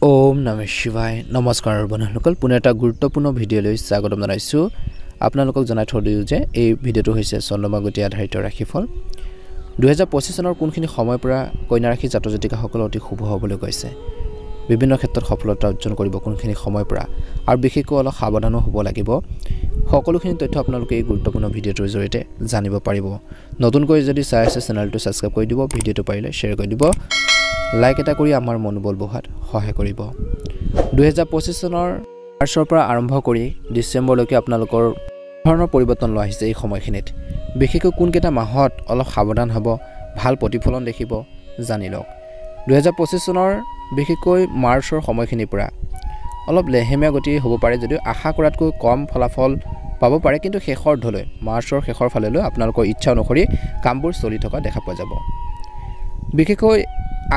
ওম নমঃ শিৱায় নমস্কাৰ বন্ধুসকল পুনে এটা গুৰুত্বপূৰ্ণ ভিডিঅ' লৈ স্বাগতম জনাইছো আপোনালোকক জনাই থৈ দিও যে এই ভিডিঅ'টো হৈছে চন্দ্ৰমা গতি আধাৰিত ৰাশিফল 2025 চনৰ কোনখিনি সময়ৰ পৰা কন্যা ৰাশি জাতক জাতিকাসকল অতি শুভ হ'বলৈ গৈছে বিভিন্ন ক্ষেত্ৰত সফলতা অৰ্জন কৰিব কোনখিনি সময়ৰ পৰা আৰু বিশেষকৈ অলপ সাৱধানো হ'ব লাগিব সকলোখিনি তথ্য আপোনালোকে এই গুৰুত্বপূৰ্ণ ভিডিঅ'টোৰ জৰিয়তে জানিব পাৰিব নতুনকৈ যদি চাই আছে চেনেলটো সাবস্ক্ৰাইব কৰি দিব ভিডিঅ'টো পাৰিলে শ্বেয়াৰ কৰি দিব লাইক এটা কৰি আমাৰ মনোবল বঢ়াত সহায় কৰিব 2025 চনৰ মাৰ্চৰ পৰা আৰম্ভ কৰি ডিচেম্বৰলৈকে আপোনালোকৰ ধৰণৰ পৰিৱৰ্তন লৈ আহিছে এই সময়খিনিত বিশেষকৈ কোনকেইটা মাহত অলপ সাৱধান হ'ব ভাল প্ৰতিফলন দেখিব জানি লওক 2025 চনৰ বিশেষকৈ মাৰ্চৰ সময়খিনিৰ পৰা অলপ লেহেমীয়া গতি হ'ব পাৰে যদিও আশা কৰাতকৈ কম ফলাফল পাব পাৰে কিন্তু শেষৰ ধলৈ মাৰ্চৰ শেষৰ ফালেলৈ আপোনালোকৰ ইচ্ছা অনুসৰি কামবোৰ চলি থকা দেখা পোৱা যাব বিশেষকৈ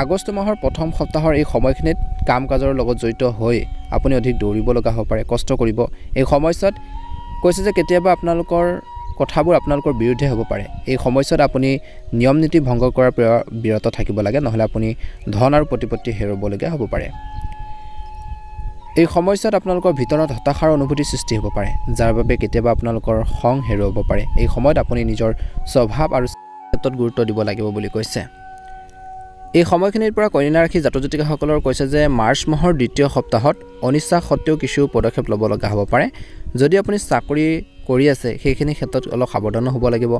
আগষ্ট মাহৰ প্ৰথম সপ্তাহৰ এই সময়খিনিত কাম কাজৰ লগত জড়িত হৈ আপুনি অধিক দৌৰিব লগা হ'ব পাৰে কষ্ট কৰিব এই সময়ছোৱাত কৈছে যে কেতিয়াবা আপোনালোকৰ কথাবোৰ আপোনালোকৰ বিৰুদ্ধে হ'ব পাৰে এই সময়ছোৱাত আপুনি নিয়ম নীতি ভংগ কৰাৰ পৰা বিৰত থাকিব লাগে নহলে আপুনি ধন আৰু প্ৰতিপত্তি হেৰুৱাবলগীয়া হ'ব পাৰে এই সময়ছোৱাত আপোনালোকৰ ভিতৰত হতাশাৰ অনুভূতি সৃষ্টি হ'ব পাৰে যাৰ বাবে কেতিয়াবা আপোনালোকৰ খং হেৰুৱাব পাৰে এই সময়ত আপুনি নিজৰ স্বভাৱ আৰু ক্ষেত্ৰত গুৰুত্ব দিব লাগিব বুলি কৈছে এই সময়খিনিৰ পৰা কন্যা ৰাশি জাতক জাতিকাসকলৰ কৈছে যে মাৰ্চ মাহৰ দ্বিতীয় সপ্তাহত অনিচ্ছা সত্ত্বেও কিছু পদক্ষেপ ল'ব লগা হ'ব পাৰে যদি আপুনি চাকৰি কৰি আছে সেইখিনি ক্ষেত্ৰত অলপ সাৱধান হ'ব লাগিব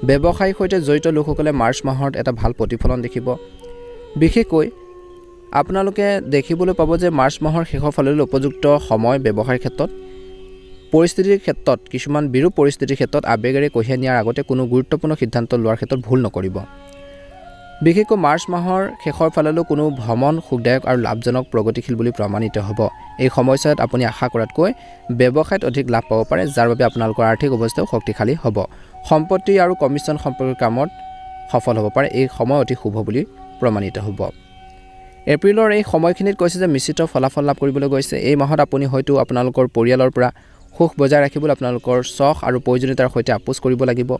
ব্যৱসায়িক সৈতে জড়িত লোকসকলে মাৰ্চ মাহত এটা ভাল প্ৰতিফলন দেখিব বিশেষকৈ আপোনালোকে দেখিবলৈ পাব যে মাৰ্চ মাহৰ শেষৰ ফাললৈ উপযুক্ত সময় ব্যৱসায়ৰ ক্ষেত্ৰত পৰিস্থিতিৰ ক্ষেত্ৰত কিছুমান বিৰূপ পৰিস্থিতিৰ ক্ষেত্ৰত আবেগেৰে কঢ়িয়াই নিয়াৰ আগতে কোনো গুৰুত্বপূৰ্ণ সিদ্ধান্ত লোৱাৰ ক্ষেত্ৰত ভুল নকৰিব বিশেষকৈ মাৰ্চ মাহৰ শেষৰ ফাললৈ কোনো ভ্ৰমণ সুখদায়ক আৰু লাভজনক প্ৰগতিশীল বুলি প্ৰমাণিত হ'ব এই সময়ছোৱাত আপুনি আশা কৰাতকৈ ব্যৱসায়ত অধিক লাভ পাব পাৰে যাৰ বাবে আপোনালোকৰ আৰ্থিক অৱস্থাও শক্তিশালী হ'ব সম্পত্তি আৰু কমিছন সম্পৰ্কীয় কামত সফল হ'ব পাৰে এই সময় অতি শুভ বুলি প্ৰমাণিত হ'ব এপ্ৰিলৰ এই সময়খিনিত কৈছে যে মিশ্ৰিত ফলাফল লাভ কৰিবলৈ গৈছে এই মাহত আপুনি হয়তো আপোনালোকৰ পৰিয়ালৰ পৰা সুখ বজাই ৰাখিবলৈ আপোনালোকৰ চখ আৰু প্ৰয়োজনীয়তাৰ সৈতে আপোচ কৰিব লাগিব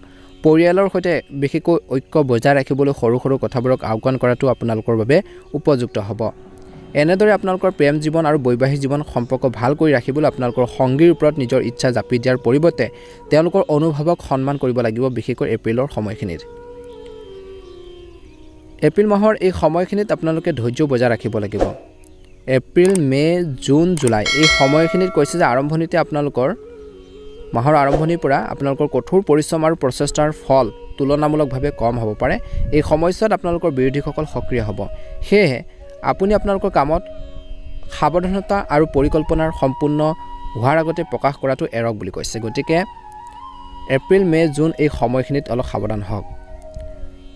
পৰিয়ালৰ সৈতে বিশেষকৈ ঐক্য বজাই ৰাখিবলৈ সৰু সৰু কথাবোৰক আওকাণ কৰাটো আপোনালোকৰ বাবে উপযুক্ত হ'ব এনেদৰে আপোনালোকৰ প্ৰেম জীৱন আৰু বৈবাহিক জীৱন সম্পৰ্ক ভাল কৰি ৰাখিবলৈ আপোনালোকৰ সংগীৰ ওপৰত নিজৰ ইচ্ছা জাপি দিয়াৰ পৰিৱৰ্তে তেওঁলোকৰ অনুভৱক সন্মান কৰিব লাগিব বিশেষকৈ এপ্ৰিলৰ সময়খিনিত এপ্ৰিল মাহৰ এই সময়খিনিত আপোনালোকে ধৈৰ্য বজাই ৰাখিব লাগিব এপ্ৰিল মে জুন জুলাই এই সময়খিনিত কৈছে যে আৰম্ভণিতে আপোনালোকৰ মাহৰ আৰম্ভণিৰ পৰা আপোনালোকৰ কঠোৰ পৰিশ্ৰম আৰু প্ৰচেষ্টাৰ ফল তুলনামূলকভাৱে কম হ'ব পাৰে এই সময়ছোৱাত আপোনালোকৰ বিৰোধীসকল সক্ৰিয় হ'ব সেয়েহে আপুনি আপোনালোকৰ কামত সাৱধানতা আৰু পৰিকল্পনাৰ সম্পূৰ্ণ হোৱাৰ আগতে প্ৰকাশ কৰাটো এৰক বুলি কৈছে গতিকে এপ্ৰিল মে জুন এই সময়খিনিত অলপ সাৱধান হওক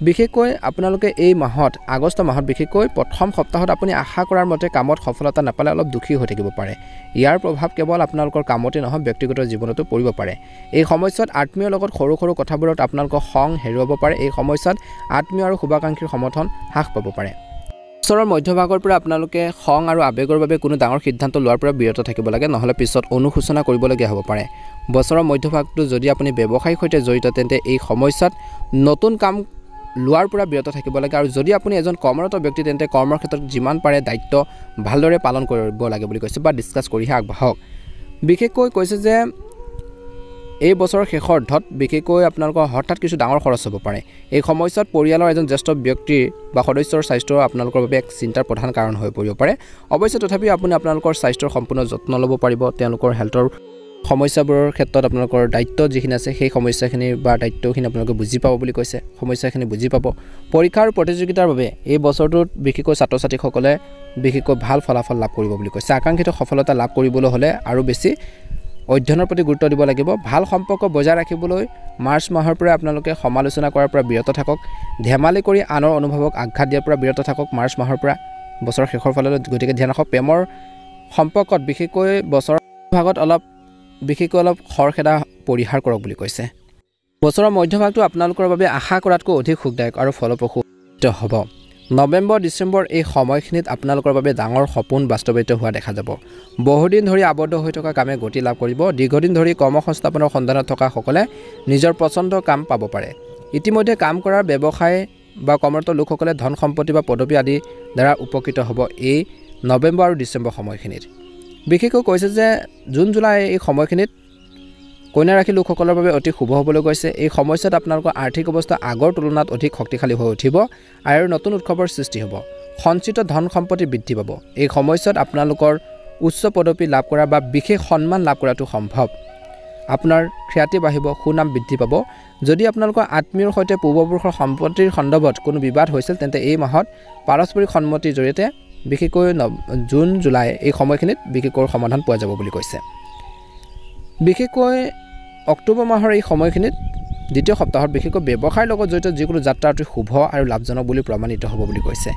বিশেষকৈ আপোনালোকে এই মাহত আগষ্ট মাহত বিশেষকৈ প্ৰথম সপ্তাহত আপুনি আশা কৰাৰ মতে কামত সফলতা নাপালে অলপ দুখী হৈ থাকিব পাৰে ইয়াৰ প্ৰভাৱ কেৱল আপোনালোকৰ কামতে নহয় ব্যক্তিগত জীৱনতো পৰিব পাৰে এই সময়ছোৱাত আত্মীয়ৰ লগত সৰু সৰু কথাবোৰত আপোনালোকৰ খং হেৰুৱাব পাৰে এই সময়ছোৱাত আত্মীয় আৰু শুভাকাংক্ষীৰ সমৰ্থন হ্ৰাস পাব পাৰে বছৰৰ মধ্যভাগৰ পৰা আপোনালোকে খং আৰু আবেগৰ বাবে কোনো ডাঙৰ সিদ্ধান্ত লোৱাৰ পৰা বিৰত থাকিব লাগে নহলে পিছত অনুশোচনা কৰিবলগীয়া হ'ব পাৰে বছৰৰ মধ্যভাগটো যদি আপুনি ব্যৱসায়ৰ সৈতে জড়িত তেন্তে এই সময়ছোৱাত নতুন কাম লোৱাৰ পৰা বিৰত থাকিব লাগে আৰু যদি আপুনি এজন কৰ্মৰত ব্যক্তি তেন্তে কৰ্মৰ ক্ষেত্ৰত যিমান পাৰে দায়িত্ব ভালদৰে পালন কৰিব লাগে বুলি কৈছে বা ডিসকাস কৰিহে আগবাঢ়ক বিশেষকৈ কৈছে যে এই বছৰৰ শেষাৰ্ধত বিশেষকৈ আপোনালোকৰ হঠাৎ কিছু ডাঙৰ খৰচ হ'ব পাৰে এই সময়ছোৱাত পৰিয়ালৰ এজন জ্যেষ্ঠ ব্যক্তি বা সদস্যৰ স্বাস্থ্য আপোনালোকৰ বাবে এক চিন্তাৰ প্ৰধান কাৰণ হৈ পৰিব পাৰে অৱশ্যে তথাপিও আপুনি আপোনালোকৰ স্বাস্থ্যৰ সম্পূৰ্ণ যত্ন ল'ব পাৰিব তেওঁলোকৰ হেল্থৰ সমস্যাবোৰৰ ক্ষেত্ৰত আপোনালোকৰ দায়িত্ব যিখিনি আছে সেই সমস্যাখিনি বা দায়িত্বখিনি আপোনালোকে বুজি পাব বুলি কৈছে সমস্যাখিনি বুজি পাব পৰীক্ষাৰ প্ৰতিযোগিতাৰ বাবে এই বছৰটোত বিশেষকৈ ছাত্ৰ ছাত্ৰীসকলে বিশেষকৈ ভাল ফলাফল লাভ কৰিব বুলি কৈছে আকাংক্ষিত সফলতা লাভ কৰিবলৈ হ'লে আৰু বেছি অধ্যয়নৰ প্ৰতি গুৰুত্ব দিব লাগিব ভাল সম্পৰ্ক বজাই ৰাখিবলৈ মাৰ্চ মাহৰ পৰা আপোনালোকে সমালোচনা কৰাৰ পৰা বিৰত থাকক ধেমালি কৰি আনৰ অনুভৱক আঘাত দিয়াৰ পৰা বিৰত থাকক মাৰ্চ মাহৰ পৰা বছৰৰ শেষৰ ফাললৈ গতিকে ধ্যান ৰাখক প্ৰেমৰ সম্পৰ্কত বিশেষকৈ বছৰৰ ভাগত অলপ খৰখেদা পৰিহাৰ কৰক বুলি কৈছে বছৰৰ মধ্যভাগটো আপোনালোকৰ বাবে আশা কৰাতকৈ অধিক সুখদায়ক আৰু ফলপ্ৰসূ হ'ব নৱেম্বৰ ডিচেম্বৰ এই সময়খিনিত আপোনালোকৰ বাবে ডাঙৰ সপোন বাস্তৱায়িত হোৱা দেখা যাব বহুদিন ধৰি আবদ্ধ হৈ থকা কামে গতি লাভ কৰিব দীৰ্ঘদিন ধৰি কৰ্মসংস্থাপনৰ সন্ধানত থকা সকলে নিজৰ পছন্দৰ কাম পাব পাৰে ইতিমধ্যে কাম কৰাৰ ব্যৱসায় বা কৰ্মৰত লোকসকলে ধন সম্পত্তি বা পদবী আদি দ্বাৰা উপকৃত হ'ব এই নৱেম্বৰ আৰু ডিচেম্বৰ সময়খিনিত বিশেষকৈ কৈছে যে জুন জুলাই এই সময়খিনিত কন্যা ৰাশি লোকসকলৰ বাবে অতি শুভ হ'বলৈ গৈছে এই সময়ছোৱাত আপোনালোকৰ আৰ্থিক অৱস্থা আগৰ তুলনাত অধিক শক্তিশালী হৈ উঠিব আৰু নতুন উৎসৱৰ সৃষ্টি হ'ব সঞ্চিত ধন সম্পত্তি বৃদ্ধি পাব এই সময়ছোৱাত আপোনালোকৰ উচ্চ পদবী লাভ কৰা বা বিশেষ সন্মান লাভ কৰাটো সম্ভৱ আপোনাৰ খ্যাতি বাঢ়িব সুনাম বৃদ্ধি পাব যদি আপোনালোকৰ আত্মীয়ৰ সৈতে পূৰ্বপুৰুষৰ সম্পত্তিৰ সন্দৰ্ভত কোনো বিবাদ হৈছিল তেন্তে এই মাহত পাৰস্পৰিক সন্মতিৰ জৰিয়তে বিশেষকৈ জুন জুলাই এই সময়খিনিত বিশেষকৈ সমাধান পোৱা যাব বুলি কৈছে বিশেষকৈ অক্টোবৰ মাহৰ এই সময়খিনিত দ্বিতীয় সপ্তাহত বিশেষকৈ ব্যৱসায়ৰ লগত জড়িত যিকোনো যাত্ৰা অতি শুভ আৰু লাভজনক বুলি প্ৰমাণিত হ'ব বুলি কৈছে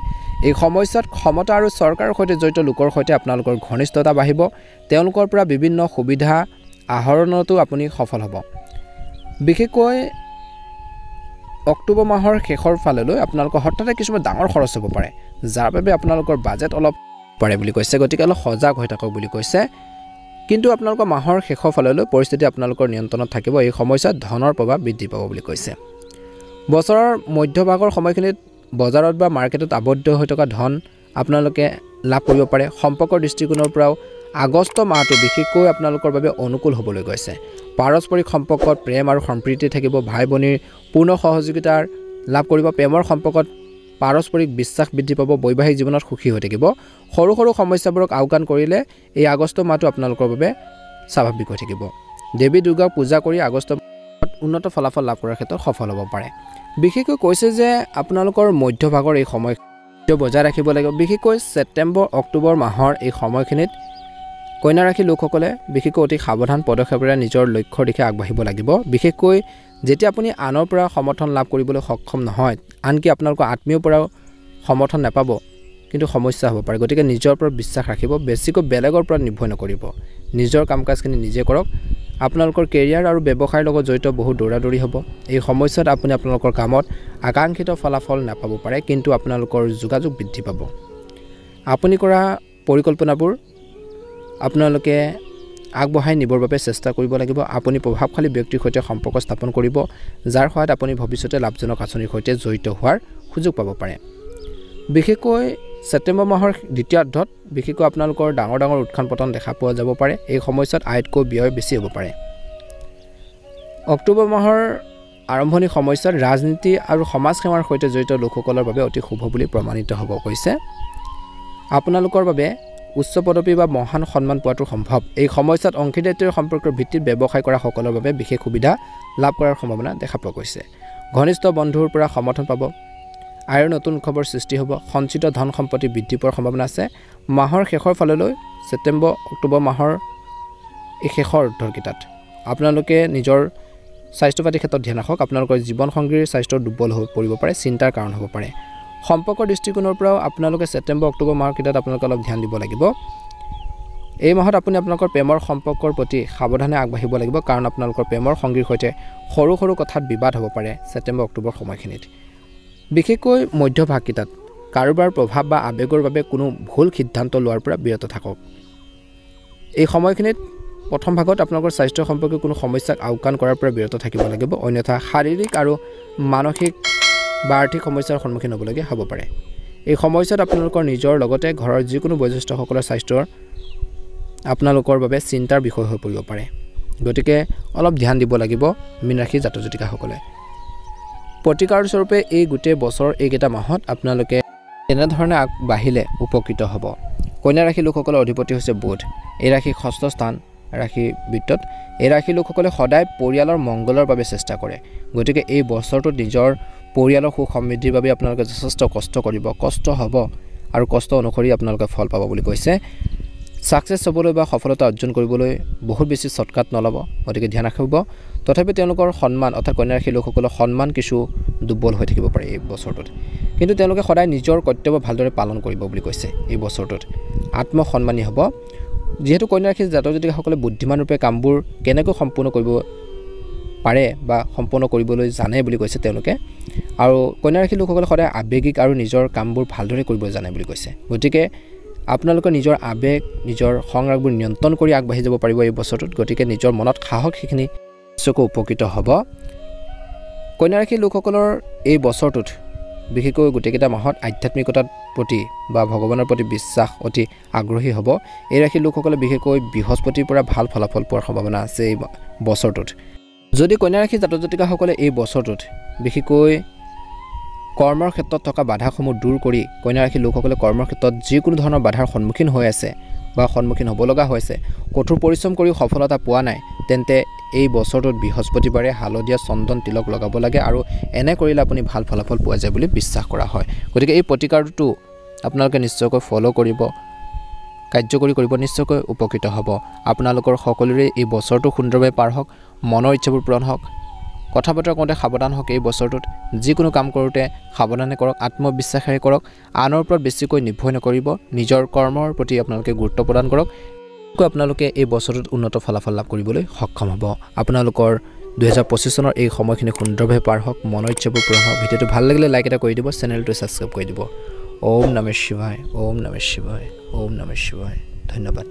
এই সময়ছোৱাত ক্ষমতা আৰু চৰকাৰৰ সৈতে জড়িত লোকৰ সৈতে আপোনালোকৰ ঘনিষ্ঠতা বাঢ়িব তেওঁলোকৰ পৰা বিভিন্ন সুবিধা আহৰণতো আপুনি সফল হ'ব বিশেষকৈ অক্টোবৰ মাহৰ শেষৰ ফাললৈ আপোনালোকৰ হঠাতে কিছুমান ডাঙৰ খৰচ হ'ব পাৰে যাৰ বাবে আপোনালোকৰ বাজেট অলপ পাৰে বুলি কৈছে গতিকে অলপ সজাগ হৈ থাকক বুলি কৈছে কিন্তু আপোনালোকৰ মাহৰ শেষৰ ফাললৈ পৰিস্থিতি আপোনালোকৰ নিয়ন্ত্ৰণত থাকিব এই সময়ছোৱাত ধনৰ প্ৰভাৱ বৃদ্ধি পাব বুলি কৈছে বছৰৰ মধ্যভাগৰ সময়খিনিত বজাৰত বা মাৰ্কেটত আবদ্ধ হৈ থকা ধন আপোনালোকে লাভ কৰিব পাৰে সম্পৰ্কৰ দৃষ্টিকোণৰ পৰাও আগষ্ট মাহটো বিশেষকৈ আপোনালোকৰ বাবে অনুকূল হ'বলৈ গৈছে পাৰস্পৰিক সম্পৰ্কত প্ৰেম আৰু সম্প্ৰীতি থাকিব ভাই ভনীৰ পূৰ্ণ সহযোগিতাৰ লাভ কৰিব প্ৰেমৰ সম্পৰ্কত পাৰস্পৰিক বিশ্বাস বৃদ্ধি পাব বৈবাহিক জীৱনত সুখী হৈ থাকিব সৰু সৰু সমস্যাবোৰক আওকাণ কৰিলে এই আগষ্ট মাহটো আপোনালোকৰ বাবে স্বাভাৱিক হৈ থাকিব দেৱী দুৰ্গাক পূজা কৰি আগষ্ট মাহত উন্নত ফলাফল লাভ কৰাৰ ক্ষেত্ৰত সফল হ'ব পাৰে বিশেষকৈ কৈছে যে আপোনালোকৰ মধ্যভাগৰ এই সময় বজাই ৰাখিব লাগিব বিশেষকৈ ছেপ্টেম্বৰ অক্টোবৰ মাহৰ এই সময়খিনিত কন্যা ৰাশি লোকসকলে বিশেষকৈ অতি সাৱধান পদক্ষেপেৰে নিজৰ লক্ষ্যৰ দিশে আগবাঢ়িব লাগিব বিশেষকৈ যেতিয়া আপুনি আনৰ পৰা সমৰ্থন লাভ কৰিবলৈ সক্ষম নহয় আনকি আপোনালোকৰ আত্মীয়ৰ পৰাও সমৰ্থন নাপাব কিন্তু সমস্যা হ'ব পাৰে গতিকে নিজৰ ওপৰত বিশ্বাস ৰাখিব বেছিকৈ বেলেগৰ ওপৰত নিৰ্ভৰ নকৰিব নিজৰ কাম কাজখিনি নিজে কৰক আপোনালোকৰ কেৰিয়াৰ আৰু ব্যৱসায়ৰ লগত জড়িত বহুত দৌৰাদৌৰি হ'ব এই সময়ছোৱাত আপুনি আপোনালোকৰ কামত আকাংক্ষিত ফলাফল নাপাব পাৰে কিন্তু আপোনালোকৰ যোগাযোগ বৃদ্ধি পাব আপুনি কৰা পৰিকল্পনাবোৰ আপোনালোকে আগবঢ়াই নিবৰ বাবে চেষ্টা কৰিব লাগিব আপুনি প্ৰভাৱশালী ব্যক্তিৰ সৈতে সম্পৰ্ক স্থাপন কৰিব যাৰ সহায়ত আপুনি ভৱিষ্যতে লাভজনক আঁচনিৰ সৈতে জড়িত হোৱাৰ সুযোগ পাব পাৰে বিশেষকৈ ছেপ্টেম্বৰ মাহৰ দ্বিতীয়াৰ্ধত বিশেষকৈ আপোনালোকৰ ডাঙৰ ডাঙৰ উত্থান পতন দেখা পোৱা যাব পাৰে এই সময়ছোৱাত আয়তকৈ ব্যয় বেছি হ'ব পাৰে অক্টোবৰ মাহৰ আৰম্ভণি সময়ছোৱাত ৰাজনীতি আৰু সমাজ সেৱাৰ সৈতে জড়িত লোকসকলৰ বাবে অতি শুভ বুলি প্ৰমাণিত হ'ব কৈছে আপোনালোকৰ বাবে উচ্চ পদবী বা মহান সন্মান পোৱাটো সম্ভৱ এই সময়ছোৱাত অংশীদাৰিত্বৰ সম্পৰ্কৰ ভিত্তিত ব্যৱসায় কৰা সকলৰ বাবে বিশেষ সুবিধা লাভ কৰাৰ সম্ভাৱনা দেখা পোৱা গৈছে ঘনিষ্ঠ বন্ধুৰ পৰা সমৰ্থন পাব আৰু নতুন খবৰ সৃষ্টি হ'ব সঞ্চিত ধন সম্পত্তি বৃদ্ধি পোৱাৰ সম্ভাৱনা আছে মাহৰ শেষৰ ফাললৈ ছেপ্টেম্বৰ অক্টোবৰ মাহৰ এই শেষৰ অৰ্ধকেইটাত আপোনালোকে নিজৰ স্বাস্থ্য পাতিৰ ক্ষেত্ৰত ধ্যান ৰাখক আপোনালোকৰ জীৱন সংগীৰ স্বাস্থ্য দুৰ্বল হৈ পৰিব পাৰে চিন্তাৰ কাৰণ হ'ব পাৰে সম্পৰ্কৰ দৃষ্টিকোণৰ পৰাও আপোনালোকে ছেপ্টেম্বৰ অক্টোবৰ মাহৰ কেইটাত আপোনালোকে অলপ ধ্যান দিব লাগিব এই মাহত আপুনি আপোনালোকৰ প্ৰেমৰ সম্পৰ্কৰ প্ৰতি সাৱধানে আগবাঢ়িব লাগিব কাৰণ আপোনালোকৰ প্ৰেমৰ সংগীৰ সৈতে সৰু সৰু কথাত বিবাদ হ'ব পাৰে ছেপ্টেম্বৰ অক্টোবৰ সময়খিনিত বিশেষকৈ মধ্যভাগকেইটাত কাৰোবাৰ প্ৰভাৱ বা আৱেগৰ বাবে কোনো ভুল সিদ্ধান্ত লোৱাৰ পৰা বিৰত থাকক এই সময়খিনিত প্ৰথম ভাগত আপোনালোকৰ স্বাস্থ্য সম্পৰ্কীয় কোনো সমস্যাক আওকাণ কৰাৰ পৰা বিৰত থাকিব লাগিব অন্যথা শাৰীৰিক আৰু মানসিক বা আৰ্থিক সমস্যাৰ সন্মুখীন হ'বলগীয়া হ'ব পাৰে এই সময়ছোৱাত আপোনালোকৰ নিজৰ লগতে ঘৰৰ যিকোনো বয়োজ্যেষ্ঠসকলৰ স্বাস্থ্যৰ আপোনালোকৰ বাবে চিন্তাৰ বিষয় হৈ পৰিব পাৰে গতিকে অলপ ধ্যান দিব লাগিব মীন ৰাশি জাতক জাতিকাসকলে প্ৰতিকাৰ স্বৰূপে এই গোটেই বছৰ এইকেইটা মাহত আপোনালোকে এনেধৰণে আগবাঢ়িলে উপকৃত হ'ব কন্যা ৰাশি লোকসকলৰ অধিপতি হৈছে বুধ এই ৰাশিৰ ষষ্ঠ স্থান ৰাশি বৃত্তত এই ৰাশি লোকসকলে সদায় পৰিয়ালৰ মংগলৰ বাবে চেষ্টা কৰে গতিকে এই বছৰটোত নিজৰ পৰিয়ালৰ সুখ সমৃদ্ধিৰ বাবে আপোনালোকে যথেষ্ট কষ্ট কৰিব কষ্ট হ'ব আৰু কষ্ট অনুসৰি আপোনালোকে ফল পাব বুলি কৈছে সাকসেছ হ'বলৈ বা সফলতা অৰ্জন কৰিবলৈ বহুত বেছি শৰ্টকাট নল'ব গতিকে ধ্যান ৰাখিব তথাপি তেওঁলোকৰ সন্মান অৰ্থাৎ কন্যা ৰাশি লোকসকলৰ সন্মান কিছু দুৰ্বল হৈ থাকিব পাৰে এই বছৰটোত কিন্তু তেওঁলোকে সদায় নিজৰ কৰ্তব্য ভালদৰে পালন কৰিব বুলি কৈছে এই বছৰটোত আত্মসন্মানী হ'ব যেহেতু কন্যা ৰাশি জাতক জাতিকাসকলে বুদ্ধিমান ৰূপে কামবোৰ কেনেকৈ সম্পূৰ্ণ কৰিব পাৰে বা সম্পূৰ্ণ কৰিবলৈ জানে বুলি কৈছে তেওঁলোকে আৰু কন্যা ৰাশি লোকসকলে সদায় আৱেগিক আৰু নিজৰ কামবোৰ ভালদৰে কৰিব জানে বুলি কৈছে গতিকে আপোনালোকৰ নিজৰ আৱেগ নিজৰ সংৰাগবোৰ নিয়ন্ত্ৰণ কৰি আগবাঢ়ি যাব পাৰিব এই বছৰটোত গতিকে নিজৰ মনত সাহস সেইখিনি চকু উপকৃত হ'ব কন্যা ৰাশি লোকসকলৰ এই বছৰটোত বিশেষকৈ গোটেইকেইটা মাহত আধ্যাত্মিকতাৰ প্ৰতি বা ভগৱানৰ প্ৰতি বিশ্বাস অতি আগ্ৰহী হ'ব এই ৰাশিৰ লোকসকলে বিশেষকৈ বৃহস্পতিৰ পৰা ভাল ফলাফল পোৱাৰ সম্ভাৱনা আছে এই বছৰটোত যদি কন্যা ৰাশিৰ জাতক জাতিকাসকলে এই বছৰটোত বিশেষকৈ কৰ্মৰ ক্ষেত্ৰত থকা বাধাসমূহ দূৰ কৰি কন্যা ৰাশিৰ লোকসকলে কৰ্মৰ ক্ষেত্ৰত যিকোনো ধৰণৰ বাধাৰ সন্মুখীন হৈ আছে বা সন্মুখীন হ'ব লগা হৈছে কঠোৰ পৰিশ্ৰম কৰি সফলতা পোৱা নাই তেন্তে এই বছৰটোত বৃহস্পতিবাৰে হালধীয়া চন্দন তিলক লগাব লাগে আৰু এনে কৰিলে আপুনি ভাল ফলাফল পোৱা যায় বুলি বিশ্বাস কৰা হয় গতিকে এই প্ৰতিকাৰটো আপোনালোকে নিশ্চয়কৈ ফলো কৰিব কাৰ্যকৰী কৰিব নিশ্চয়কৈ উপকৃত হ'ব আপোনালোকৰ সকলোৰে এই বছৰটো সুন্দৰভাৱে পাৰ হওক মনৰ ইচ্ছাবোৰ পূৰণ হওক কথা বতৰা কৰোঁতে সাৱধান হওক এই বছৰটোত যিকোনো কাম কৰোঁতে সাৱধানে কৰক আত্মবিশ্বাসেৰে কৰক আনৰ ওপৰত বেছিকৈ নিৰ্ভৰ নকৰিব নিজৰ কৰ্মৰ প্ৰতি আপোনালোকে গুৰুত্ব প্ৰদান কৰক আপোনালোকে এই বছৰটোত উন্নত ফলাফল লাভ কৰিবলৈ সক্ষম হ'ব আপোনালোকৰ 2025 চনৰ এই সময়খিনি সুন্দৰভাৱে পাৰ হওক মনৰ ইচ্ছাবোৰ পূৰণ হওক ভিডিঅ'টো ভাল লাগিলে লাইক এটা কৰি দিব চেনেলটো ছাবস্ক্ৰাইব কৰি দিব ওম নমঃ শিৱায় ওম নমঃ শিৱায় ওম নমঃ শিৱায় ধন্যবাদ